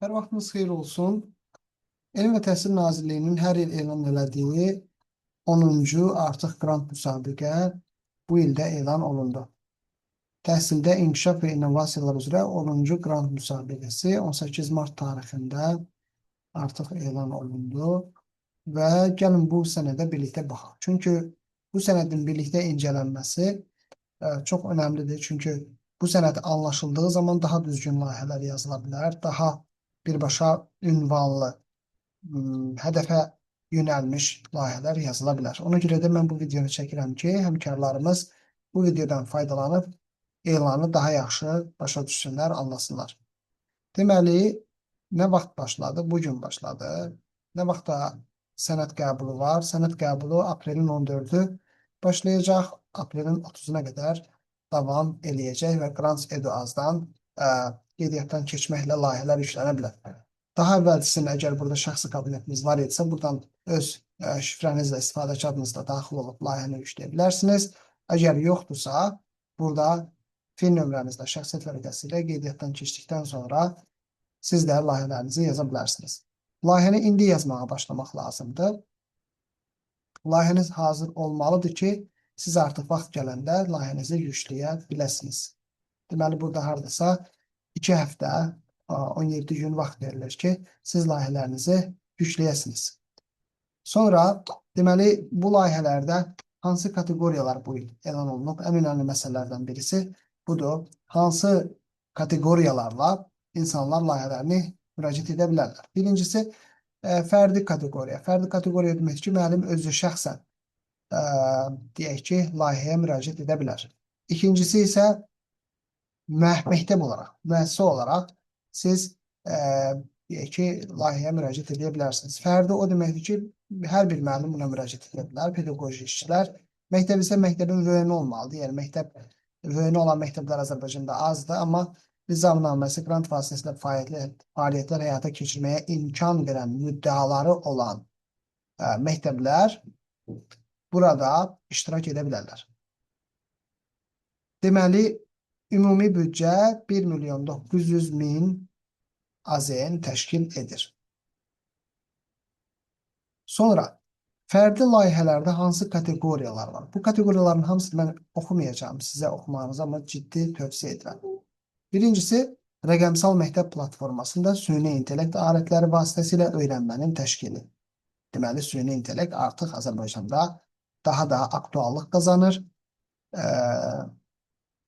Hər vaxtınız xeyir olsun. Elm və Təhsil Nazirliyinin hər il elan elədiyi 10-cu artıq qrant müsabiqə bu ildə elan olundu. Təhsildə inkişaf və innovasiyalar üzrə 10-cu qrant müsabiqəsi 18 mart tarixində artıq elan olundu və gəlin bu sənədə birlikdə baxaq. Çünki bu sənədin birlikdə incələnməsi çox önəmlidir. Çünki bu sənəd anlaşıldığı zaman daha düzgün layihələr yazıla bilər, daha birbaşa ünvanlı, hədəfə yönəlmiş layihələr yazıla bilər. Ona görə də mən bu videonu çəkirəm ki, həmkarlarımız bu videodan faydalanıb elanı daha yaxşı başa düşsünlər, anlasınlar. Deməli, nə vaxt başladı? Bugün başladı. Nə vaxtda sənəd qəbulu var? Sənəd qəbulu aprelin 14-ü başlayacaq. Aprelin 30-una qədər davam eləyəcək və Grants.edu.az-dan qeydiyyatdan keçməklə layihələr işlənə bilər. Daha əvvəlcəsində əgər burada şəxsi kabinetiniz var idisə, buradan öz şifrənizlə, istifadəçi adınızla daxil olub layihəni yükləyə bilərsiniz. Əgər yoxdursa, burada fin nömrənizlə, şəxsiyyət vərəqəsi ilə qeydiyyatdan keçdikdən sonra siz də layihələrinizi yaza bilərsiniz. Layihəni indi yazmağa başlamaq lazımdır. Layihəniz hazır olmalıdır ki, siz artıq vaxt gələndə layihənizi yükləyə biləsiniz. Deməli, burada haradasa 2 həftə, 17 gün vaxt verilir ki, siz layihələrinizi yükləyəsiniz. Sonra, deməli, bu layihələrdə hansı kateqoriyalar bu il elan olunub? Ən önəmli məsələlərdən birisi budur. Hansı kateqoriyalarla insanlar layihələrini müraciət edə bilərlər? Birincisi, fərdi kateqoriya. Fərdi kateqoriya demək ki, müəllim özü şəxsən deyək ki, layihəyə müraciət edə bilər. İkincisi isə məktəb olaraq, müəssisə olaraq siz deyək ki, layihəyə müraciət edə bilərsiniz. Fərdi o deməkdir ki, hər bir müəllim buna müraciət edə bilər, pedaqoji işçilər. Məktəb isə məktəbin vöyünü olmalıdır. Yəni, vöyünü olan məktəblər Azərbaycanda azdır, amma nizamnaməsi qrant vasitəsilə fəaliyyətlər həyata keçirməyə imkan verən müddəaları olan məktəblər burada iştirak edə bilərlər. Deməli, ümumi büdcə 1.900.000 AZN təşkil edir. Sonra, fərdi layihələrdə hansı kateqoriyalar var? Bu kateqoriyaların hamısını mən oxumayacağım sizə oxumağınızı, amma ciddi tövsiyə edirəm. Birincisi, rəqəmsal məktəb platformasında süni intellekt alətləri vasitəsilə öyrənmənin təşkili. Deməli, süni intellekt artıq Azərbaycanda daha da aktuallıq qazanır.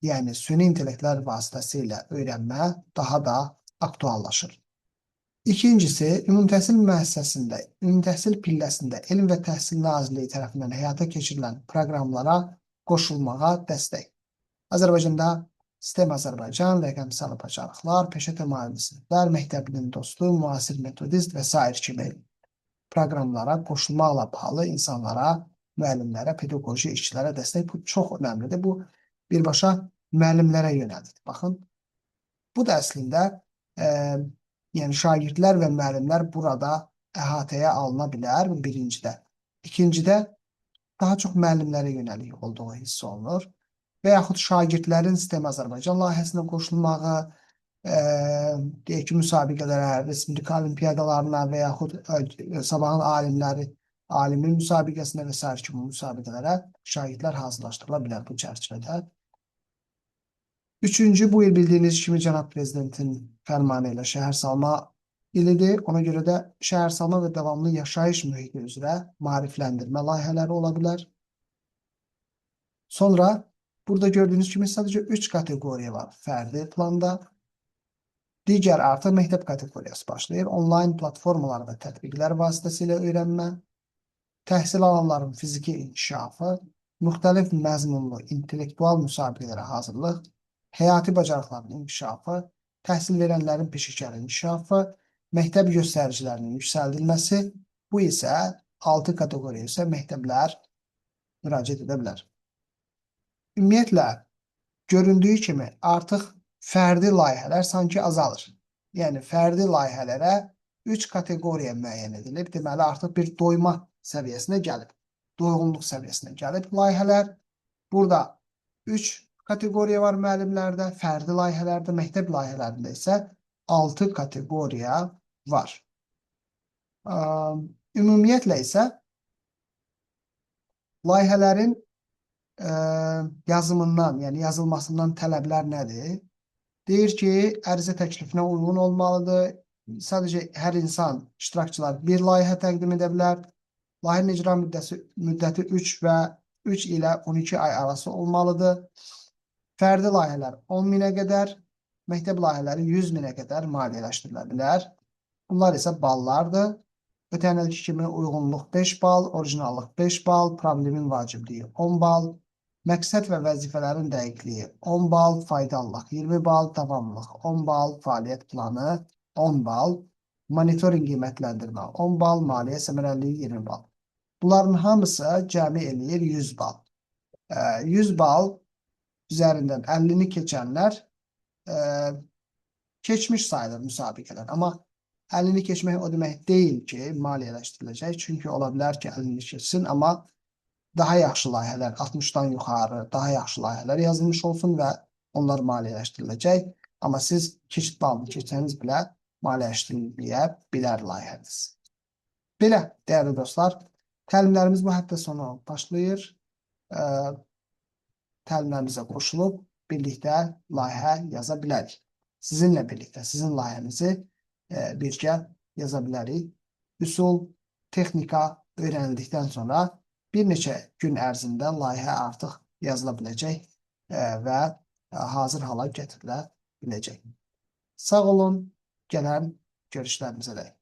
Yəni, süni intellektlər vasitəsilə öyrənmə daha da aktuallaşır. İkincisi, ümumi təhsil müəssisəsində, ümumi təhsil pilləsində Elm və Təhsil Nazirliyi tərəfindən həyata keçirilən proqramlara qoşulmağa dəstək. Azərbaycanda Sistem Azərbaycan, rəqəmsal bacarıqlar, peşə təmayüllü siniflər, məktəblinin dostu, müasir metodist və s. kimi proqramlara qoşulmaqla bağlı insanlara, müəllimlərə, pedaqoji işçilərə dəstək. Bu çox önəmlidir. Bu, birbaşa müəllimlərə yönəldir. Baxın, bu da əslində yəni şagirdlər və müəllimlər burada əhatəyə alına bilər, bu birincidə. İkincidə, daha çox müəllimlərə yönəlik olduğu hiss olunur və yaxud şagirdlərin Sistem Azərbaycan layihəsinə qoşulmağı, deyək ki, müsabiqələrə, respublika olimpiyadalarına və yaxud sabahın alimləri, alimin müsabiqəsinə və s. kimi müsabiqələrə şagirdlər hazırlaşdırıla bilər bu çərçivədə. Üçüncü, bu il bildiyiniz kimi Cənab Prezidentin fərmanı ilə şəhərsalma ilidir. Ona görə də şəhərsalma və davamlı yaşayış mühiti üzrə maarifləndirmə layihələri ola bilər. Sonra, burada gördüyünüz kimi sadəcə 3 kateqoriya var fərdi planda. Digər artıq məktəb kateqoriyası başlayır. Onlayn platformalar və tətbiqlər vasitəsilə öyrənmə, təhsil alanların fiziki inkişafı, müxtəlif məzmunlu intellektual müsabiqələrə hazırlıq, həyati bacarıqların inkişafı, təhsil verənlərin peşəkar inkişafı, məktəb göstəricilərinin yüksəldilməsi, bu isə 6 kateqoriya isə məktəblər müraciət edə bilər. Ümumiyyətlə, göründüyü kimi artıq fərdi layihələr sanki azalır. Yəni, fərdi layihələrə 3 kateqoriya müəyyən edilib. Deməli, artıq bir doyma səviyyəsinə gəlib, doyğunluq səviyyəsinə gəlib layihələr. Burada 3 kateqoriya var müəllimlərdə, fərdi layihələrdə, məktəb layihələrində isə 6 kateqoriya var. Ümumiyyətlə isə layihələrin yazımından, yəni yazılmasından tələblər nədir? Deyir ki, ərizə təklifinə uyğun olmalıdır. Sadəcə hər insan, iştirakçılar bir layihə təqdim edə bilər. Layihənin icra müddəti 3 ilə 12 ay arası olmalıdır. Fərdi layihələr 10 minə qədər, məktəb layihələri 100 minə qədər maliyyələşdirilə bilər. Bunlar isə ballardır. Ötən ilki kimi uyğunluq 5 bal, orijinallıq 5 bal, problemin vacibliyi 10 bal, məqsəd və vəzifələrin dəqiqliyi 10 bal, faydalılıq 20 bal, davamlılıq 10 bal, fəaliyyət planı 10 bal, monitorinq qiymətləndirmə 10 bal, maliyyə səmərəliliyi 20 bal. Bunların hamısı cəmi eləyir 100 bal. 100 bal üzərindən 50-ni keçənlər keçmiş sayılır müsabiqələr. Amma 50-ni keçmək o demək deyil ki, maliyyələşdiriləcək. Çünki ola bilər ki, 50-ni keçsin, amma daha yaxşı layihələr, 60-dan yuxarı, daha yaxşı layihələr yazılmış olsun və onlar maliyyələşdiriləcək. Amma siz keçid balını keçsəniz bilə maliyyələşdirilməyə bilər layihəniz. Belə, dəyərli dostlar, təlimlərimiz bu həftə sonu başlayır. Təlimlərimizə qoşulub birlikdə layihə yaza bilərik. Sizinlə birlikdə sizin layihənizi birgə yaza bilərik. Üsul, texnika öyrənildikdən sonra bir neçə gün ərzində layihə artıq yazıla biləcək və hazır hala gətirilə biləcək. Sağ olun, gələn görüşlərimizə dək.